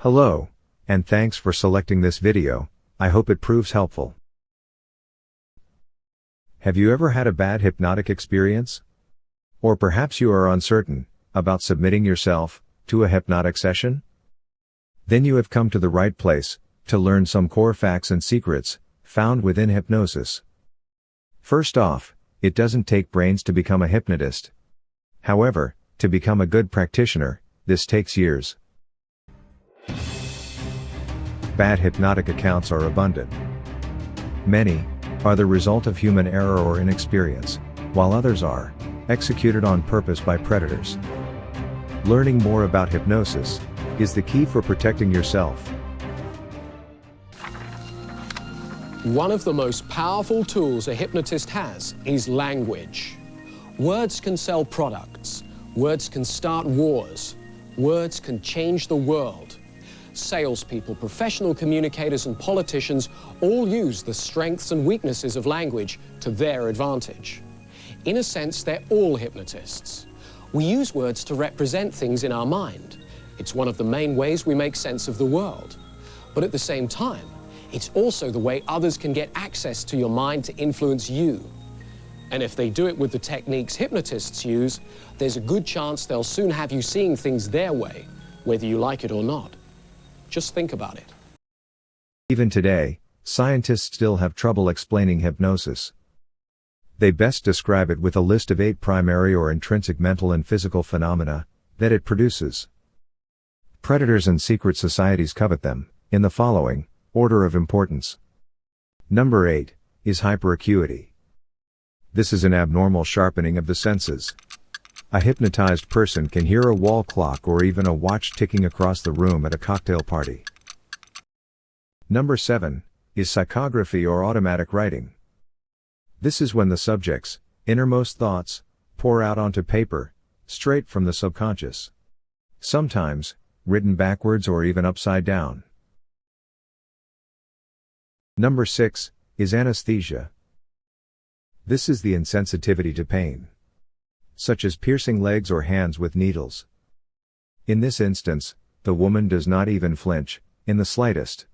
Hello, and thanks for selecting this video. I hope it proves helpful. Have you ever had a bad hypnotic experience? Or perhaps you are uncertain about submitting yourself to a hypnotic session? Then you have come to the right place to learn some core facts and secrets found within hypnosis. First off, it doesn't take brains to become a hypnotist. However, to become a good practitioner, this takes years. Bad hypnotic accounts are abundant. Many are the result of human error or inexperience, while others are executed on purpose by predators. Learning more about hypnosis is the key for protecting yourself. One of the most powerful tools a hypnotist has is language. Words can sell products. Words can start wars. Words can change the world. Salespeople, professional communicators, and politicians all use the strengths and weaknesses of language to their advantage. In a sense, they're all hypnotists. We use words to represent things in our mind. It's one of the main ways we make sense of the world. But at the same time, it's also the way others can get access to your mind to influence you. And if they do it with the techniques hypnotists use, there's a good chance they'll soon have you seeing things their way, whether you like it or not. Just think about it. Even today, scientists still have trouble explaining hypnosis. They best describe it with a list of 8 primary or intrinsic mental and physical phenomena that it produces. Predators and secret societies covet them, in the following order of importance. Number 8 is hyperacuity. This is an abnormal sharpening of the senses. A hypnotized person can hear a wall clock or even a watch ticking across the room at a cocktail party. Number 7 is psychography or automatic writing. This is when the subject's innermost thoughts pour out onto paper, straight from the subconscious. Sometimes written backwards or even upside down. Number 6 is anesthesia. This is the insensitivity to pain, such as piercing legs or hands with needles. In this instance, the woman does not even flinch, in the slightest.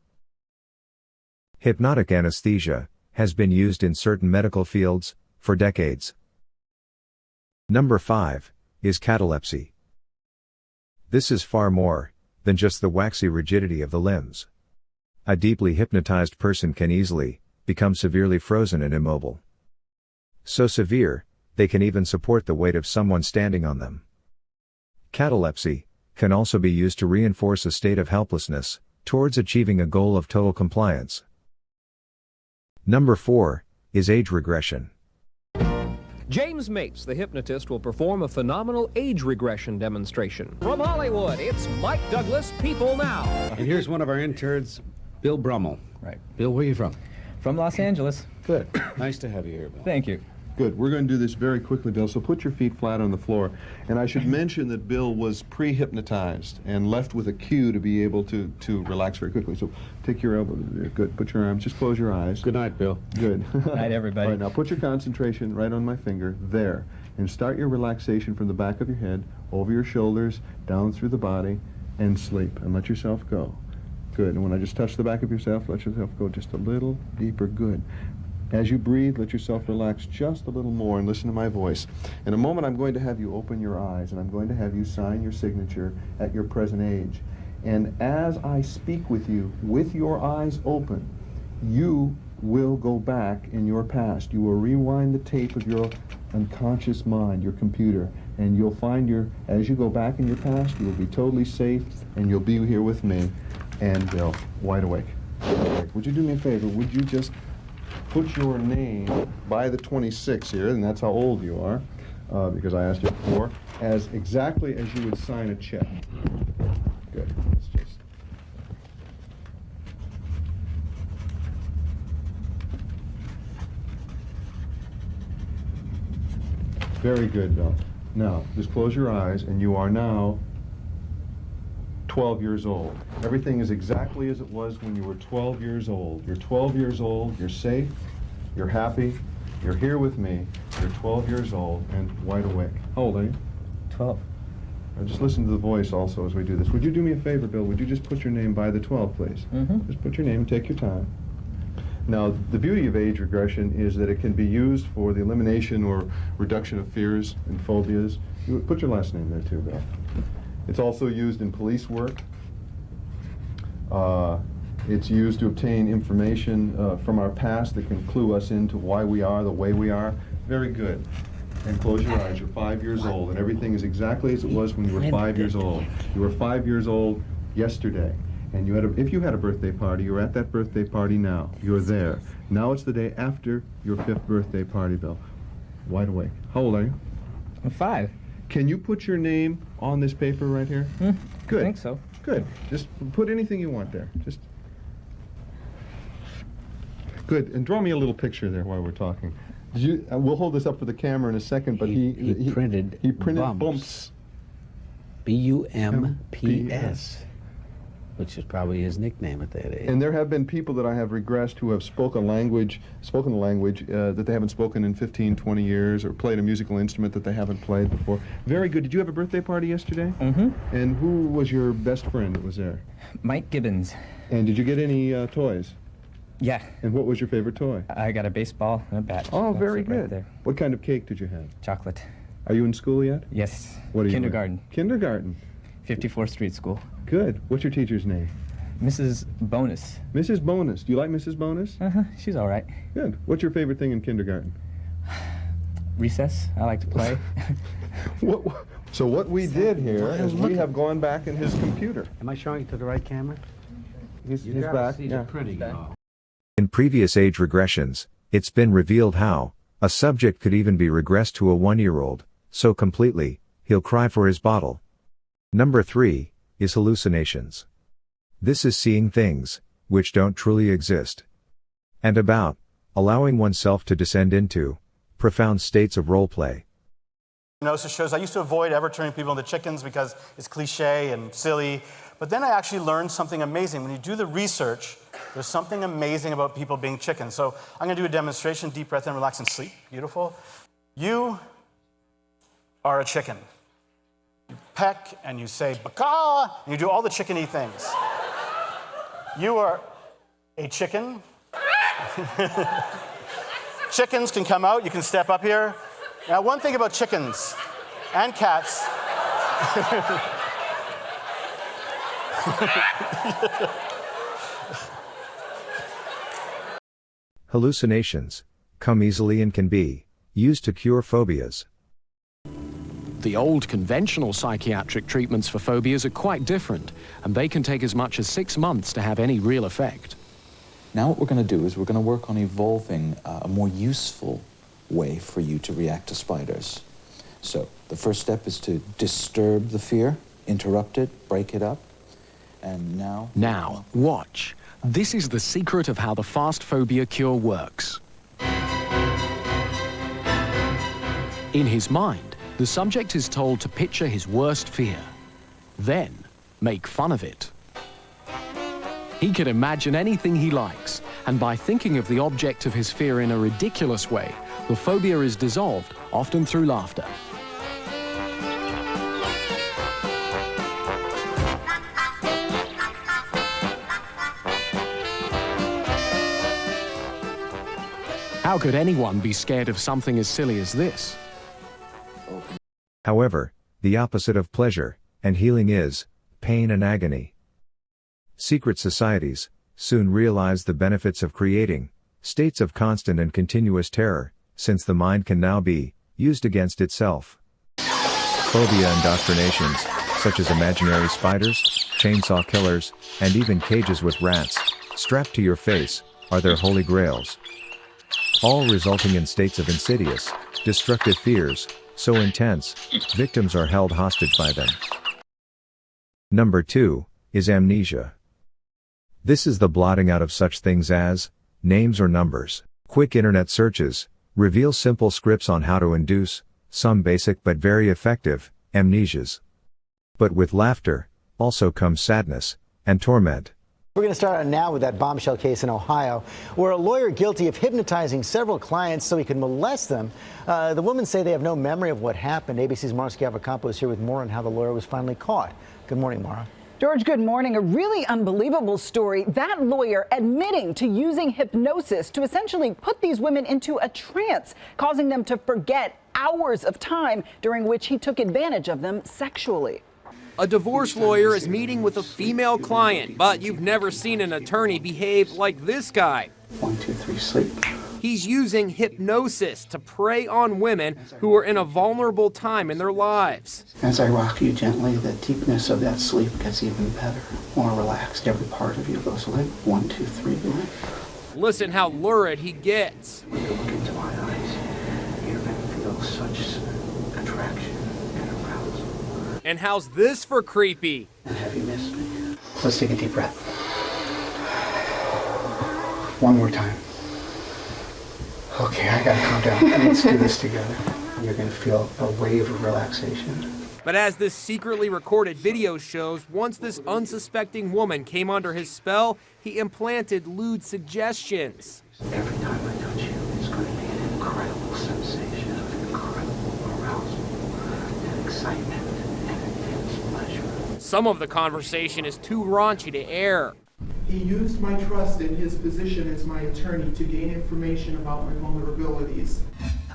Hypnotic anesthesia has been used in certain medical fields for decades. Number 5 is catalepsy. This is far more than just the waxy rigidity of the limbs. A deeply hypnotized person can easily become severely frozen and immobile. So severe, they can even support the weight of someone standing on them. Catalepsy can also be used to reinforce a state of helplessness towards achieving a goal of total compliance. Number 4 is age regression. James Mates, the hypnotist, will perform a phenomenal age regression demonstration. From Hollywood, it's Mike Douglas, People Now. And here's one of our interns, Bill Brummel. Right. Bill, where are you from? From Los Angeles. Good. Nice to have you here, Bill. Thank you. Good. We're going to do this very quickly, Bill, so put your feet flat on the floor. And I should mention that Bill was pre-hypnotized and left with a cue to be able to relax very quickly. So take your elbow. Good. Put your arms. Just close your eyes. Good night, Bill. Good. Good night, everybody. All right, now put your concentration right on my finger, there. And start your relaxation from the back of your head, over your shoulders, down through the body, and sleep. And let yourself go. Good. And when I just touch the back of yourself, let yourself go just a little deeper. Good. As you breathe, let yourself relax just a little more and listen to my voice. In a moment, I'm going to have you open your eyes, and I'm going to have you sign your signature at your present age. And as I speak with you, with your eyes open, you will go back in your past. You will rewind the tape of your unconscious mind, your computer, and you'll find as you go back in your past, you will be totally safe, and you'll be here with me and Bill, wide awake. Would you do me a favor? Would you just put your name by the 26 here, and that's how old you are, because I asked you before, as exactly as you would sign a check. Good. Let's just... Very good, Bill. Now, just close your eyes, and you are now 12 years old. Everything is exactly as it was when you were 12 years old. You're 12 years old, you're safe, you're happy, you're here with me, you're 12 years old and wide awake. How old are you? 12. Just listen to the voice also as we do this. Would you do me a favor, Bill? Would you just put your name by the 12, please? Just put your name and take your time. Now, the beauty of age regression is that it can be used for the elimination or reduction of fears and phobias. You put your last name there too, Bill. It's also used in police work. It's used to obtain information from our past that can clue us into why we are the way we are. Very good. And close your eyes. You're 5 years old, and everything is exactly as it was when you were 5 years old. You were 5 years old yesterday, and if you had a birthday party, you're at that birthday party now. You're there. Now it's the day after your 5th birthday party, Bill. Wide awake. How old are you? I'm 5. Can you put your name on this paper right here? Good. I think so. Good. Just put anything you want there. Just good. And draw me a little picture there while we're talking. We'll hold this up for the camera in a second, but he printed bumps. B-U-M-P-S, which is probably his nickname at that age. And there have been people that I have regressed who have spoken a language that they haven't spoken in 15, 20 years, or played a musical instrument that they haven't played before. Very good. Did you have a birthday party yesterday? And who was your best friend that was there? Mike Gibbons. And did you get any toys? Yeah. And what was your favorite toy? I got a baseball and a bat. Oh, very That's it right good. there. What kind of cake did you have? Chocolate. Are you in school yet? Yes. What are you Kindergarten. in? Kindergarten. 54th Street School. Good. What's your teacher's name? Mrs. Bonus. Mrs. Bonus. Do you like Mrs. Bonus? She's all right. Good. What's your favorite thing in kindergarten? Recess. I like to play. So what we did here is we have gone back in his computer. Am I showing it to the right camera? He's back. Yeah. In previous age regressions, it's been revealed how a subject could even be regressed to a 1-year-old, so completely, he'll cry for his bottle. Number 3 is hallucinations. This is seeing things which don't truly exist. And about allowing oneself to descend into profound states of role play. Hypnosis shows I used to avoid ever turning people into chickens because it's cliche and silly, but then I actually learned something amazing. When you do the research, there's something amazing about people being chickens. So I'm going to do a demonstration. Deep breath in, relax, and sleep. Beautiful. You are a chicken. You peck and you say "baka," and you do all the chickeny things. You are a chicken. Chickens can come out. You can step up here. Now, one thing about chickens and cats. Hallucinations come easily and can be used to cure phobias. The old conventional psychiatric treatments for phobias are quite different, and they can take as much as 6 months to have any real effect. Now what we're going to do is we're going to work on evolving a more useful way for you to react to spiders. So the first step is to disturb the fear, interrupt it, break it up, and now... Now, watch. This is the secret of how the fast phobia cure works. In his mind, the subject is told to picture his worst fear, then make fun of it. He can imagine anything he likes, and by thinking of the object of his fear in a ridiculous way, the phobia is dissolved, often through laughter. How could anyone be scared of something as silly as this? However, the opposite of pleasure and healing is pain and agony. Secret societies soon realize the benefits of creating states of constant and continuous terror, since the mind can now be used against itself. Phobia indoctrinations, such as imaginary spiders, chainsaw killers, and even cages with rats strapped to your face, are their holy grails. All resulting in states of insidious, destructive fears, so intense, victims are held hostage by them. Number 2 is amnesia. This is the blotting out of such things as names or numbers. Quick internet searches reveal simple scripts on how to induce some basic but very effective amnesias. But with laughter also comes sadness and torment. We're going to start out now with that bombshell case in Ohio, where a lawyer guilty of hypnotizing several clients so he could molest them. The women say they have no memory of what happened. ABC's Mara Schiavocampo is here with more on how the lawyer was finally caught. Good morning, Mara. George, good morning. A really unbelievable story. That lawyer admitting to using hypnosis to essentially put these women into a trance, causing them to forget hours of time during which he took advantage of them sexually. A divorce lawyer is meeting with a female client, but you've never seen an attorney behave like this guy. 1, 2, 3, sleep. He's using hypnosis to prey on women who are in a vulnerable time in their lives. As I rock you gently, the deepness of that sleep gets even better, more relaxed. Every part of you goes limp. 1, 2, 3, limp. Listen how lurid he gets. When you look into my eyes, you're going to feel such attraction and arousal. And how's this for creepy? And have you missed me? Let's take a deep breath. One more time. Okay, I gotta calm down. Let's do this together. You're gonna feel a wave of relaxation. But as this secretly recorded video shows, once this unsuspecting woman came under his spell, he implanted lewd suggestions. Every time I touch you, it's gonna be an incredible sensation of incredible arousal and excitement and intense pleasure. Some of the conversation is too raunchy to air. He used my trust in his position as my attorney to gain information about my vulnerabilities.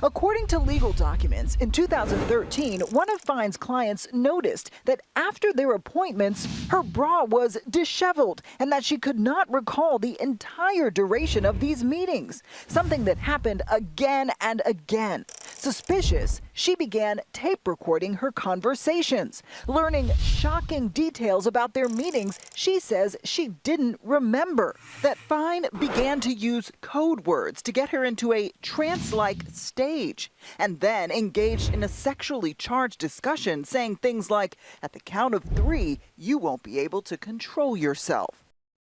According to legal documents, in 2013, one of Fine's clients noticed that after their appointments, her bra was disheveled and that she could not recall the entire duration of these meetings, something that happened again and again. Suspicious, she began tape recording her conversations. Learning shocking details about their meetings, she says she didn't remember. That Fine began to use code words to get her into a trance-like stage, and then engaged in a sexually charged discussion, saying things like, "At the count of 3, you won't be able to control yourself."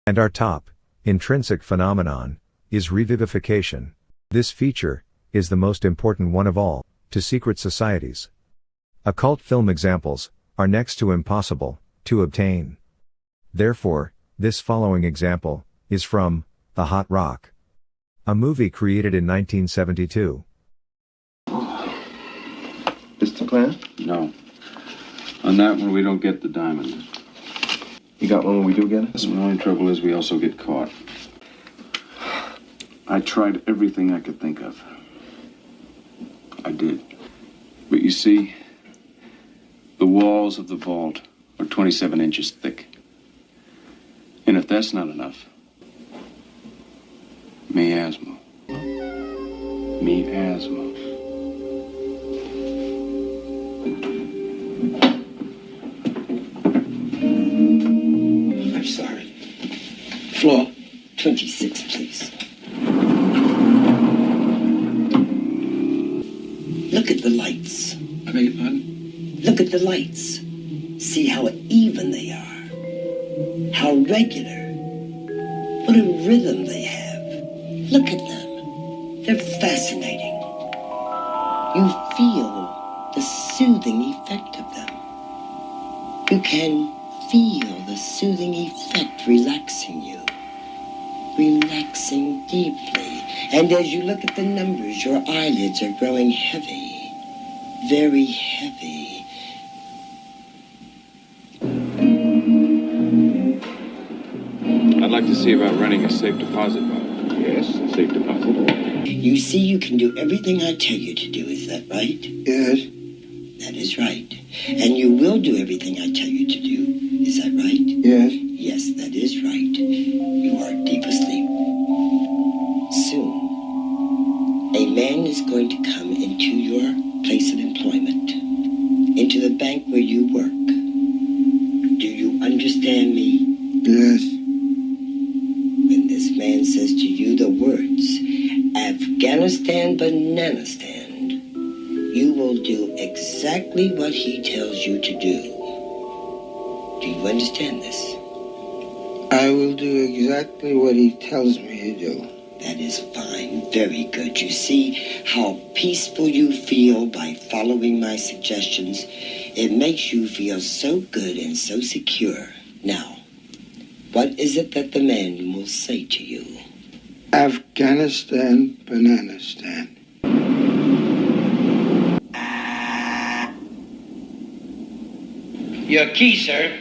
And our top, intrinsic phenomenon, is revivification. This feature is the most important one of all, to secret societies. Occult film examples are next to impossible to obtain. Therefore, this following example is from The Hot Rock, a movie created in 1972. Is the plan? No. On that one, we don't get the diamond. You got one when we do get it? The only trouble is we also get caught. I tried everything I could think of. I did. But you see, the walls of the vault are 27 inches thick. And if that's not enough, miasma. Miasma. I'm sorry. Floor 26, please. Look at the lights. I beg your pardon? Look at the lights. See how even they are. How regular. What a rhythm they have. Look at them. They're fascinating. You feel the soothing effect of them. You can feel the soothing effect relaxing you. Relaxing deeply. And as you look at the numbers, your eyelids are growing heavy. Very heavy. I'd like to see about running a safe deposit vault. Yes, a safe deposit. You see, you can do everything I tell you to do, is that right? Yes. That is right. And you will do everything I tell you to do, is that right? Yes. Yes, that is right. You are deep asleep. Soon, a man is going to come into your place of employment, into the bank where you work. Do you understand me? Yes. When this man says to you the words, Afghanistan, banana stand, you will do exactly what he tells you to do. Do you understand this? I will do exactly what he tells me to do. That is fine. Very good. You see how peaceful you feel by following my suggestions? It makes you feel so good and so secure. Now, What is it that the man will say to you? Afghanistan, Bananistan. Your key, sir.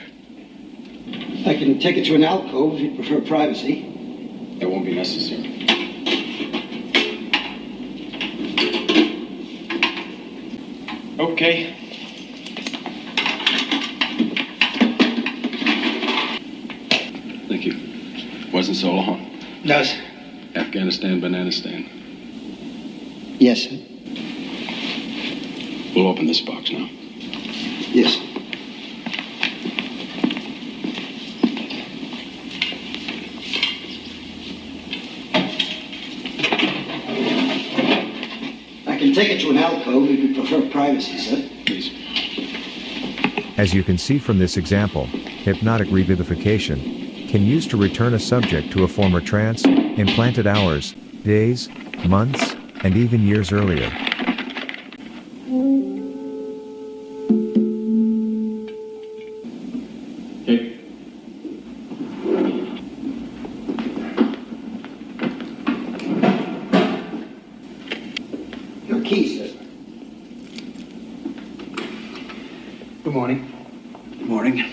I can take it to an alcove if you prefer privacy. That won't be necessary. Okay. Thank you. Wasn't so long. No, sir. Afghanistan, Bananistan. Yes, sir. We'll open this box now. Yes, sir. I can take it to an alcove if you prefer privacy, sir. Please. As you can see from this example, hypnotic revivification can use to return a subject to a former trance, implanted hours, days, months, and even years earlier. Okay. Your key, sir. Good morning. Good morning.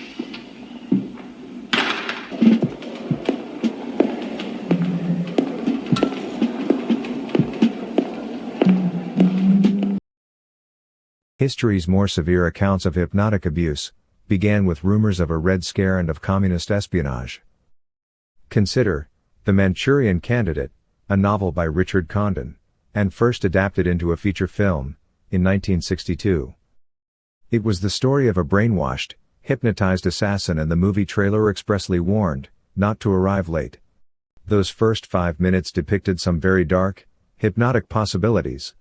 History's more severe accounts of hypnotic abuse began with rumors of a Red Scare and of communist espionage. Consider The Manchurian Candidate, a novel by Richard Condon, and first adapted into a feature film in 1962. It was the story of a brainwashed, hypnotized assassin, and the movie trailer expressly warned not to arrive late. Those first 5 minutes depicted some very dark, hypnotic possibilities.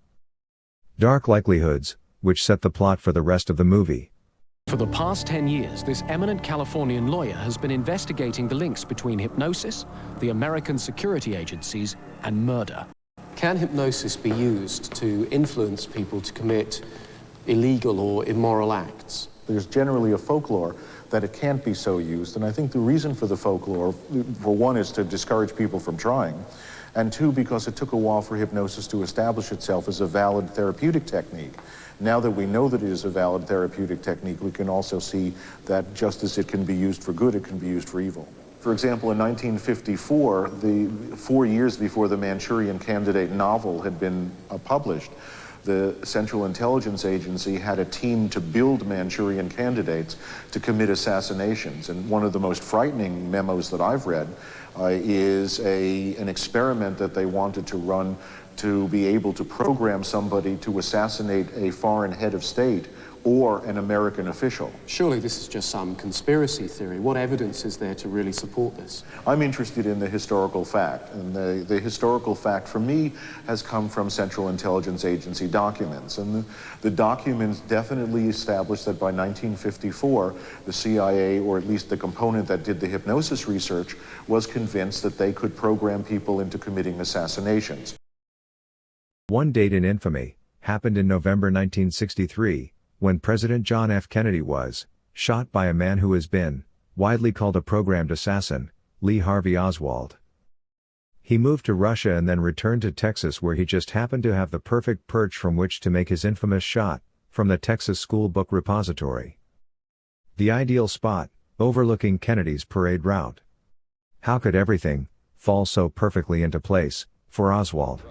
Dark likelihoods, which set the plot for the rest of the movie. For the past 10 years, this eminent Californian lawyer has been investigating the links between hypnosis, the American security agencies, and murder. Can hypnosis be used to influence people to commit illegal or immoral acts? There's generally a folklore that it can't be so used, and I think the reason for the folklore, for one, is to discourage people from trying, and two, because it took a while for hypnosis to establish itself as a valid therapeutic technique. Now that we know that it is a valid therapeutic technique, we can also see that just as it can be used for good, it can be used for evil. For example, in 1954, 4 years before the Manchurian Candidate novel had been published, the Central Intelligence Agency had a team to build Manchurian candidates to commit assassinations. And one of the most frightening memos that I've read is an experiment that they wanted to run to be able to program somebody to assassinate a foreign head of state or an American official. Surely this is just some conspiracy theory. What evidence is there to really support this? I'm interested in the historical fact, and the historical fact for me has come from Central Intelligence Agency documents. And the documents definitely establish that by 1954, the CIA, or at least the component that did the hypnosis research, was convinced that they could program people into committing assassinations. One date in infamy happened in November 1963, when President John F. Kennedy was shot by a man who has been widely called a programmed assassin, Lee Harvey Oswald. He moved to Russia and then returned to Texas, where he just happened to have the perfect perch from which to make his infamous shot from the Texas School Book Repository. The ideal spot, overlooking Kennedy's parade route. How could everything fall so perfectly into place for Oswald?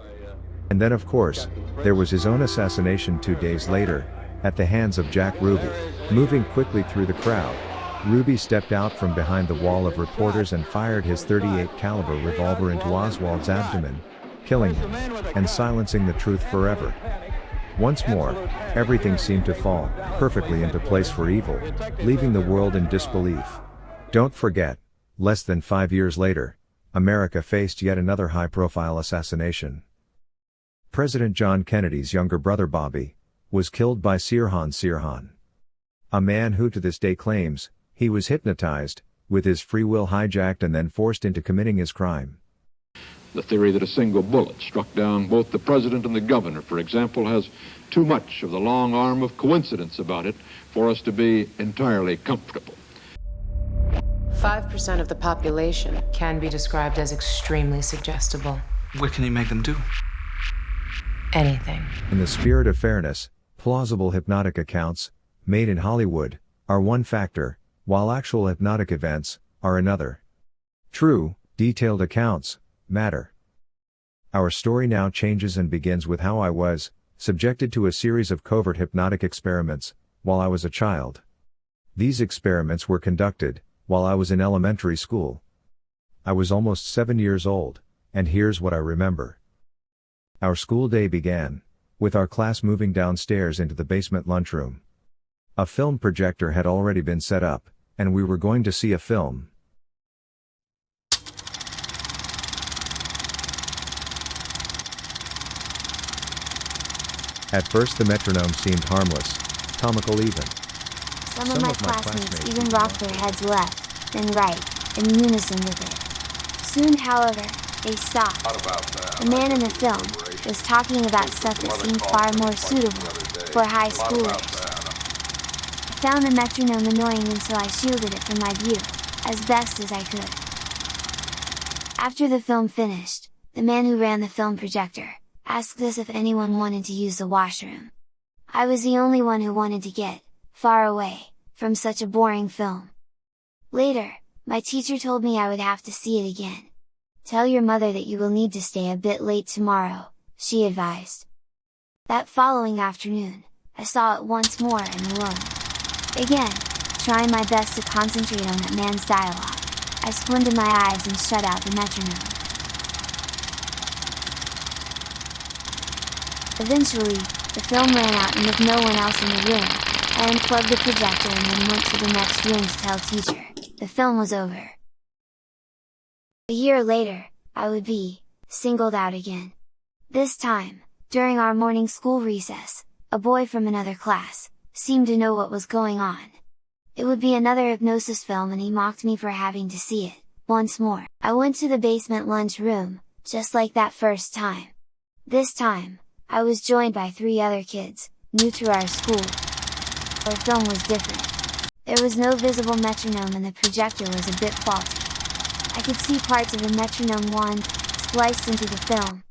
And then, of course, there was his own assassination 2 days later, at the hands of Jack Ruby. Moving quickly through the crowd, Ruby stepped out from behind the wall of reporters and fired his .38 caliber revolver into Oswald's abdomen, killing him, and silencing the truth forever. Once more, everything seemed to fall perfectly into place for evil, leaving the world in disbelief. Don't forget, less than 5 years later, America faced yet another high-profile assassination. President John Kennedy's younger brother Bobby was killed by Sirhan, a man who to this day claims he was hypnotized, with his free will hijacked and then forced into committing his crime. The theory that a single bullet struck down both the president and the governor, for example, has too much of the long arm of coincidence about it for us to be entirely comfortable. 5% of the population can be described as extremely suggestible. What can you make them do? Anything. In the spirit of fairness, plausible hypnotic accounts, made in Hollywood, are one factor, while actual hypnotic events are another. True, detailed accounts matter. Our story now changes and begins with how I was subjected to a series of covert hypnotic experiments while I was a child. These experiments were conducted while I was in elementary school. I was almost 7 years old, and here's what I remember. Our school day began with our class moving downstairs into the basement lunchroom. A film projector had already been set up, and we were going to see a film. At first the metronome seemed harmless, comical even. Some of my classmates even rocked their heads left, then right, in unison with it. Soon, however, they stopped. The man in the film was talking about stuff that seemed far more suitable for high schoolers. I found the metronome annoying, and so I shielded it from my view, as best as I could. After the film finished, the man who ran the film projector asked us if anyone wanted to use the washroom. I was the only one who wanted to get far away from such a boring film. Later, my teacher told me I would have to see it again. Tell your mother that you will need to stay a bit late tomorrow, she advised. That following afternoon, I saw it once more and alone. Again, trying my best to concentrate on that man's dialogue, I squinted my eyes and shut out the metronome. Eventually, the film ran out, and with no one else in the room, I unplugged the projector and then went to the next room to tell teacher the film was over. A year later, I would be singled out again. This time, during our morning school recess, a boy from another class seemed to know what was going on. It would be another hypnosis film, and he mocked me for having to see it once more. I went to the basement lunch room, just like that first time. This time, I was joined by 3 other kids, new to our school. The film was different. There was no visible metronome, and the projector was a bit faulty. I could see parts of the metronome wand spliced into the film.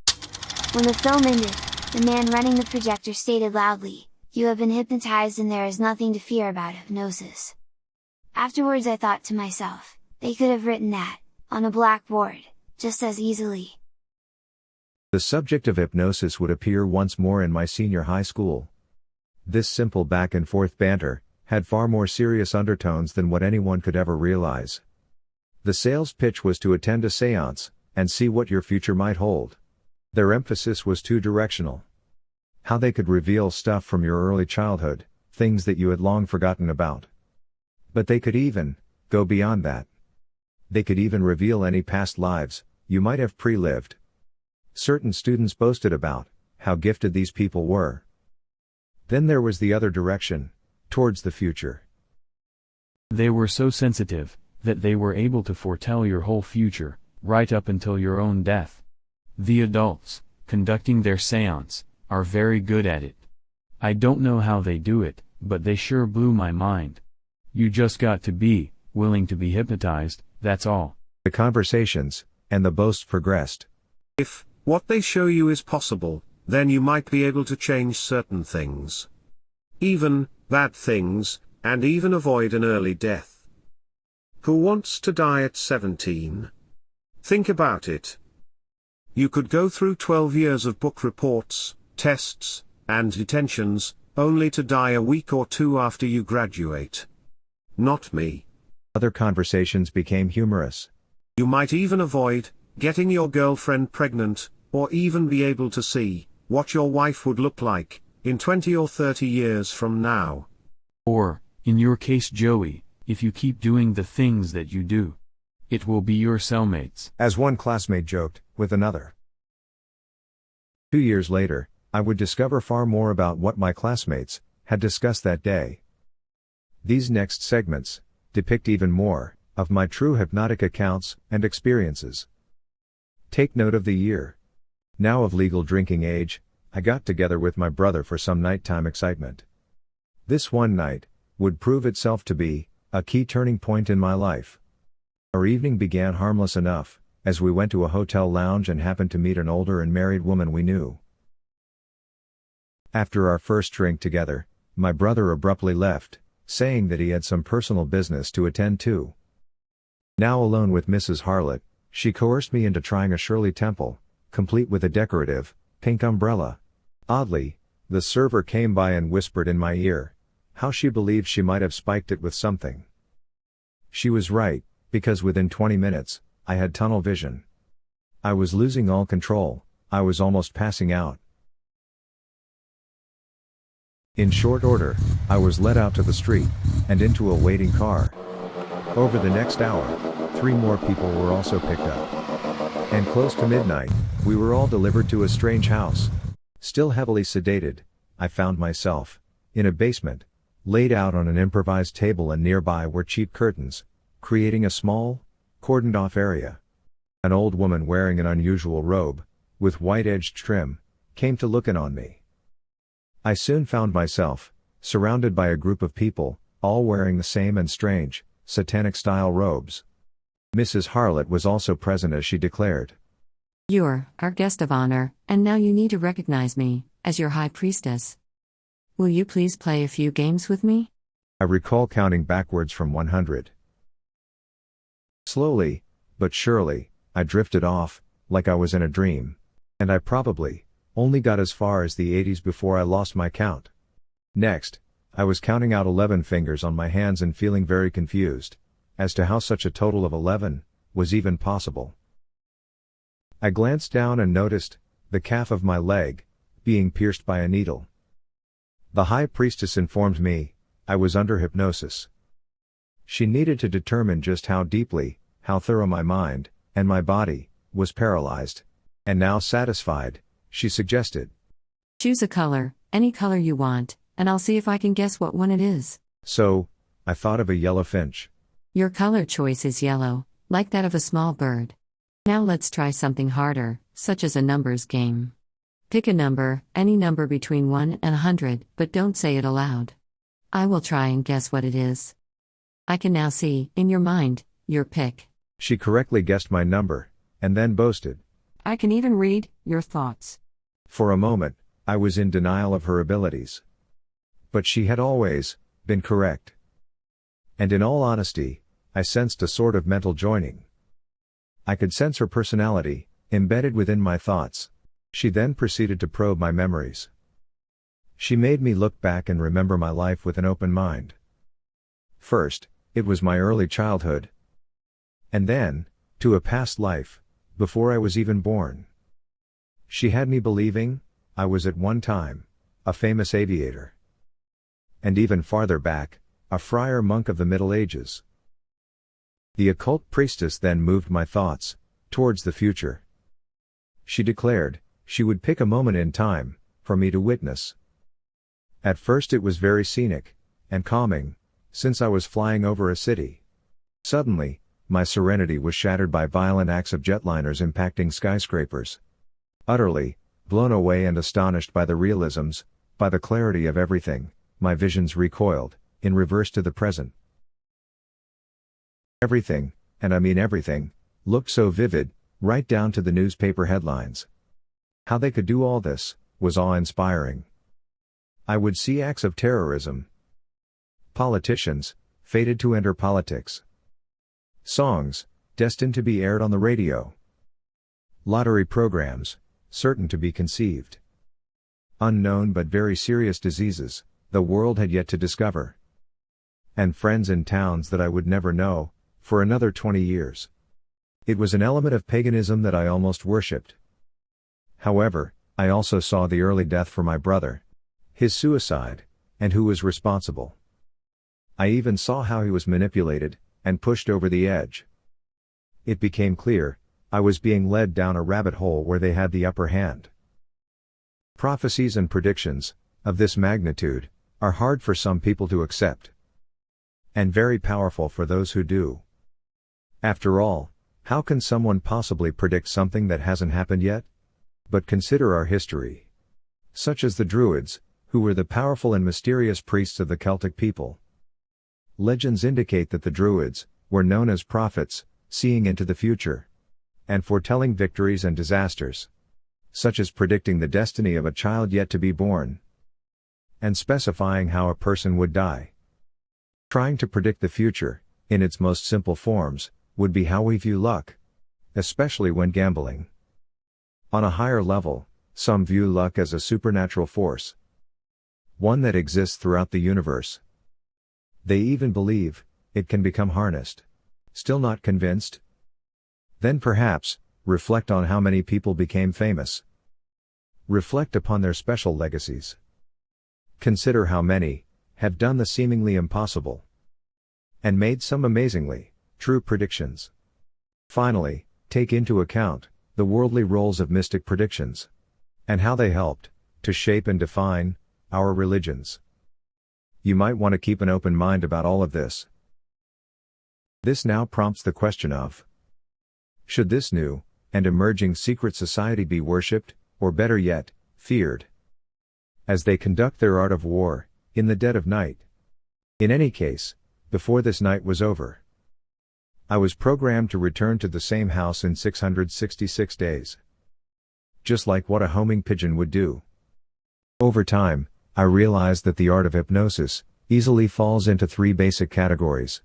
When the film ended, the man running the projector stated loudly, "You have been hypnotized and there is nothing to fear about hypnosis." Afterwards I thought to myself, they could have written that on a blackboard just as easily. The subject of hypnosis would appear once more in my senior high school. This simple back and forth banter had far more serious undertones than what anyone could ever realize. The sales pitch was to attend a seance and see what your future might hold. Their emphasis was two-directional. How they could reveal stuff from your early childhood, things that you had long forgotten about. But they could even go beyond that. They could even reveal any past lives you might have pre-lived. Certain students boasted about how gifted these people were. Then there was the other direction, towards the future. They were so sensitive that they were able to foretell your whole future, right up until your own death. The adults, conducting their seance, are very good at it. I don't know how they do it, but they sure blew my mind. You just got to be willing to be hypnotized, that's all. The conversations and the boasts progressed. If what they show you is possible, then you might be able to change certain things. Even bad things, and even avoid an early death. Who wants to die at 17? Think about it. You could go through 12 years of book reports, tests, and detentions, only to die a week or 2 after you graduate. Not me. Other conversations became humorous. You might even avoid getting your girlfriend pregnant, or even be able to see what your wife would look like in 20 or 30 years from now. Or, in your case, Joey, if you keep doing the things that you do, it will be your cellmates. As one classmate joked with another. 2 years later, I would discover far more about what my classmates had discussed that day. These next segments depict even more of my true hypnotic accounts and experiences. Take note of the year. Now of legal drinking age, I got together with my brother for some nighttime excitement. This one night would prove itself to be a key turning point in my life. Our evening began harmless enough, as we went to a hotel lounge and happened to meet an older and married woman we knew. After our first drink together, my brother abruptly left, saying that he had some personal business to attend to. Now alone with Mrs. Harlot, she coerced me into trying a Shirley Temple, complete with a decorative, pink umbrella. Oddly, the server came by and whispered in my ear how she believed she might have spiked it with something. She was right, because within 20 minutes, I had tunnel vision. I was losing all control, I was almost passing out. In short order, I was led out to the street, and into a waiting car. Over the next hour, 3 more people were also picked up. And close to midnight, we were all delivered to a strange house. Still heavily sedated, I found myself in a basement, laid out on an improvised table, and nearby were cheap curtains, creating a small, cordoned-off area. An old woman wearing an unusual robe, with white-edged trim, came to look in on me. I soon found myself surrounded by a group of people, all wearing the same and strange, satanic-style robes. Mrs. Harlot was also present as she declared, "You're our guest of honor, and now you need to recognize me as your high priestess. Will you please play a few games with me?" I recall counting backwards from 100. Slowly, but surely, I drifted off, like I was in a dream. And I probably only got as far as the 80s before I lost my count. Next, I was counting out 11 fingers on my hands and feeling very confused as to how such a total of 11 was even possible. I glanced down and noticed the calf of my leg being pierced by a needle. The high priestess informed me I was under hypnosis. She needed to determine just how deeply, how thorough my mind and my body was paralyzed. And now satisfied, she suggested, "Choose a color, any color you want, and I'll see if I can guess what one it is." So, I thought of a yellow finch. "Your color choice is yellow, like that of a small bird. Now let's try something harder, such as a numbers game. Pick a number, any number between 1 and 100, but don't say it aloud. I will try and guess what it is. I can now see, in your mind, your pick." She correctly guessed my number, and then boasted, "I can even read your thoughts." For a moment, I was in denial of her abilities. But she had always been correct. And in all honesty, I sensed a sort of mental joining. I could sense her personality, embedded within my thoughts. She then proceeded to probe my memories. She made me look back and remember my life with an open mind. First, it was my early childhood. And then, to a past life, before I was even born. She had me believing I was at one time a famous aviator. And even farther back, a friar monk of the Middle Ages. The occult priestess then moved my thoughts towards the future. She declared she would pick a moment in time for me to witness. At first it was very scenic and calming, since I was flying over a city. Suddenly, my serenity was shattered by violent acts of jetliners impacting skyscrapers. Utterly blown away and astonished by the realisms, by the clarity of everything, my visions recoiled in reverse to the present. Everything, and I mean everything, looked so vivid, right down to the newspaper headlines. How they could do all this was awe-inspiring. I would see acts of terrorism. Politicians, fated to enter politics. Songs, destined to be aired on the radio. Lottery programs, certain to be conceived. Unknown but very serious diseases, the world had yet to discover. And friends in towns that I would never know, for another 20 years. It was an element of paganism that I almost worshipped. However, I also saw the early death for my brother. His suicide, and who was responsible. I even saw how he was manipulated, and pushed over the edge. It became clear, I was being led down a rabbit hole where they had the upper hand. Prophecies and predictions of this magnitude are hard for some people to accept. And very powerful for those who do. After all, how can someone possibly predict something that hasn't happened yet? But consider our history. Such as the Druids, who were the powerful and mysterious priests of the Celtic people. Legends indicate that the Druids were known as prophets, seeing into the future, and foretelling victories and disasters, such as predicting the destiny of a child yet to be born, and specifying how a person would die. Trying to predict the future, in its most simple forms, would be how we view luck, especially when gambling. On a higher level, some view luck as a supernatural force, one that exists throughout the universe. They even believe it can become harnessed. Still not convinced? Then perhaps, reflect on how many people became famous. Reflect upon their special legacies. Consider how many have done the seemingly impossible and made some amazingly true predictions. Finally, take into account the worldly roles of mystic predictions and how they helped to shape and define our religions. You might want to keep an open mind about all of this. This now prompts the question of, should this new and emerging secret society be worshipped, or better yet, feared, as they conduct their art of war in the dead of night? In any case, before this night was over, I was programmed to return to the same house in 666 days. Just like what a homing pigeon would do. Over time, I realized that the art of hypnosis easily falls into three basic categories.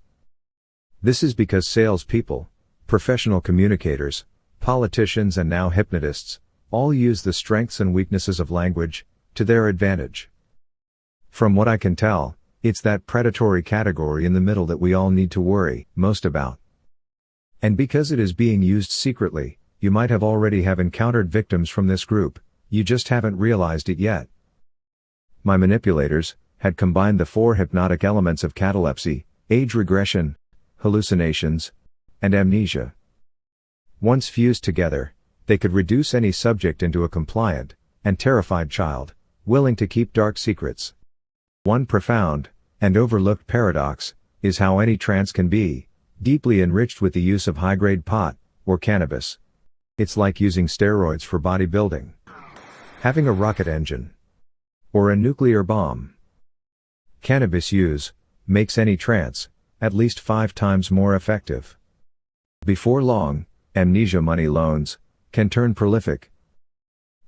This is because salespeople, professional communicators, politicians and now hypnotists, all use the strengths and weaknesses of language to their advantage. From what I can tell, it's that predatory category in the middle that we all need to worry most about. And because it is being used secretly, you might have already encountered victims from this group, you just haven't realized it yet. My manipulators had combined the four hypnotic elements of catalepsy, age regression, hallucinations, and amnesia. Once fused together, they could reduce any subject into a compliant and terrified child, willing to keep dark secrets. One profound and overlooked paradox is how any trance can be deeply enriched with the use of high-grade pot or cannabis. It's like using steroids for bodybuilding, having a rocket engine, or a nuclear bomb. Cannabis use makes any trance at least 5 times more effective. Before long, amnesia money loans can turn prolific.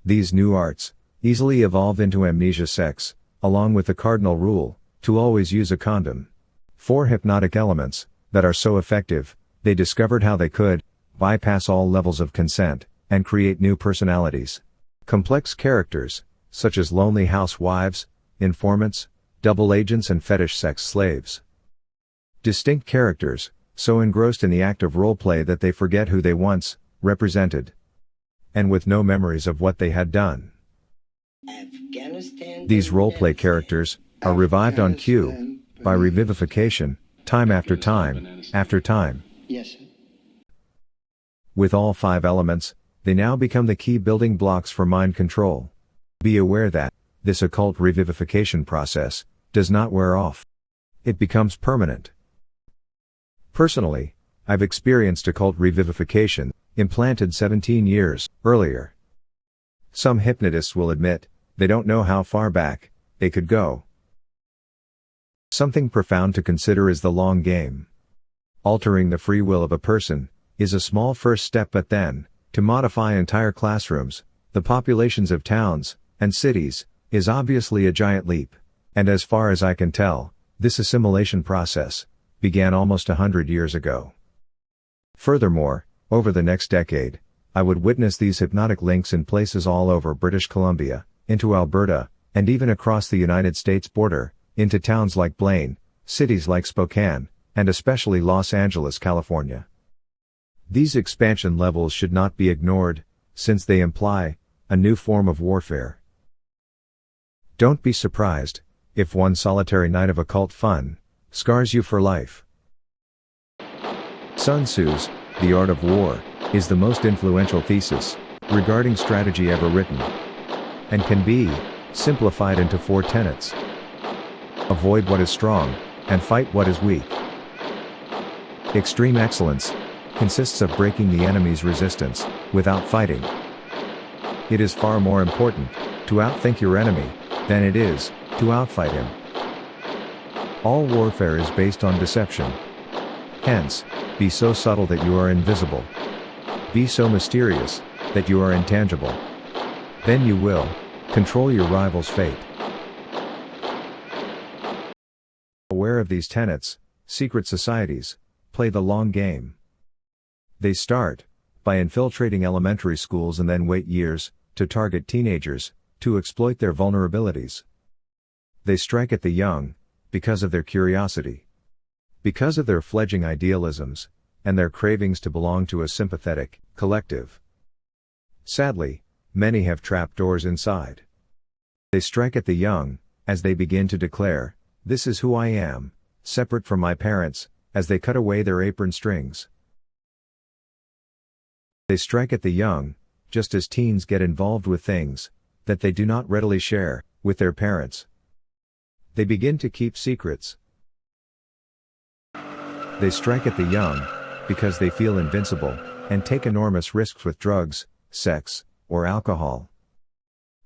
These new arts easily evolve into amnesia sex, along with the cardinal rule to always use a condom. 4 hypnotic elements that are so effective, they discovered how they could bypass all levels of consent and create new personalities. Complex characters, such as lonely housewives, informants, double agents and fetish sex slaves. Distinct characters, so engrossed in the act of roleplay that they forget who they once represented, and with no memories of what they had done. These roleplay characters are revived on cue by revivification, time after time, after time. Yes, sir. With all 5 elements, they now become the key building blocks for mind control. Be aware that this occult revivification process does not wear off. It becomes permanent. Personally, I've experienced occult revivification, implanted 17 years earlier. Some hypnotists will admit they don't know how far back they could go. Something profound to consider is the long game. Altering the free will of a person is a small first step, but then, to modify entire classrooms, the populations of towns and cities, is obviously a giant leap. And as far as I can tell, this assimilation process began almost 100 years ago. Furthermore, over the next decade, I would witness these hypnotic links in places all over British Columbia, into Alberta, and even across the United States border, into towns like Blaine, cities like Spokane, and especially Los Angeles, California. These expansion levels should not be ignored, since they imply a new form of warfare. Don't be surprised if one solitary night of occult fun scars you for life. Sun Tzu's The Art of War is the most influential thesis regarding strategy ever written, and can be simplified into 4 tenets. Avoid what is strong, and fight what is weak. Extreme excellence consists of breaking the enemy's resistance without fighting. It is far more important to outthink your enemy than it is to outfight him. All warfare is based on deception. Hence, be so subtle that you are invisible. Be so mysterious that you are intangible. Then you will control your rival's fate. Aware of these tenets, secret societies play the long game. They start by infiltrating elementary schools and then wait years to target teenagers to exploit their vulnerabilities. They strike at the young because of their curiosity, because of their fledgling idealisms, and their cravings to belong to a sympathetic collective. Sadly, many have trapdoors inside. They strike at the young as they begin to declare, "This is who I am, separate from my parents," as they cut away their apron strings. They strike at the young just as teens get involved with things that they do not readily share with their parents. They begin to keep secrets. They strike at the young because they feel invincible and take enormous risks with drugs, sex, or alcohol.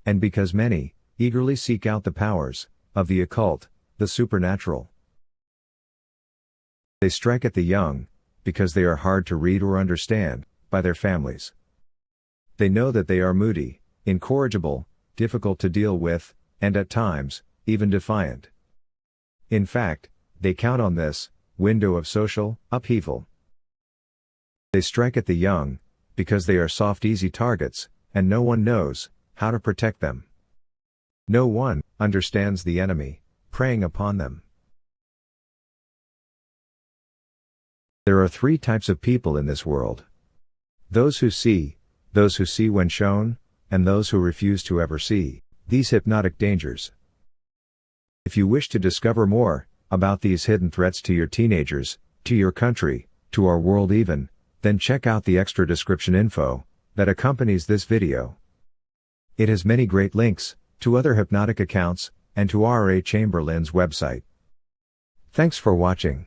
And because many eagerly seek out the powers of the occult, the supernatural. They strike at the young because they are hard to read or understand by their families. They know that they are moody, incorrigible, difficult to deal with, and at times, even defiant. In fact, they count on this window of social upheaval. They strike at the young because they are soft, easy targets, and no one knows how to protect them. No one understands the enemy preying upon them. There are three types of people in this world: those who see when shown, and those who refuse to ever see these hypnotic dangers. If you wish to discover more about these hidden threats to your teenagers, to your country, to our world even, then check out the extra description info that accompanies this video. It has many great links to other hypnotic accounts and to R.A. Chamberlain's website. Thanks for watching.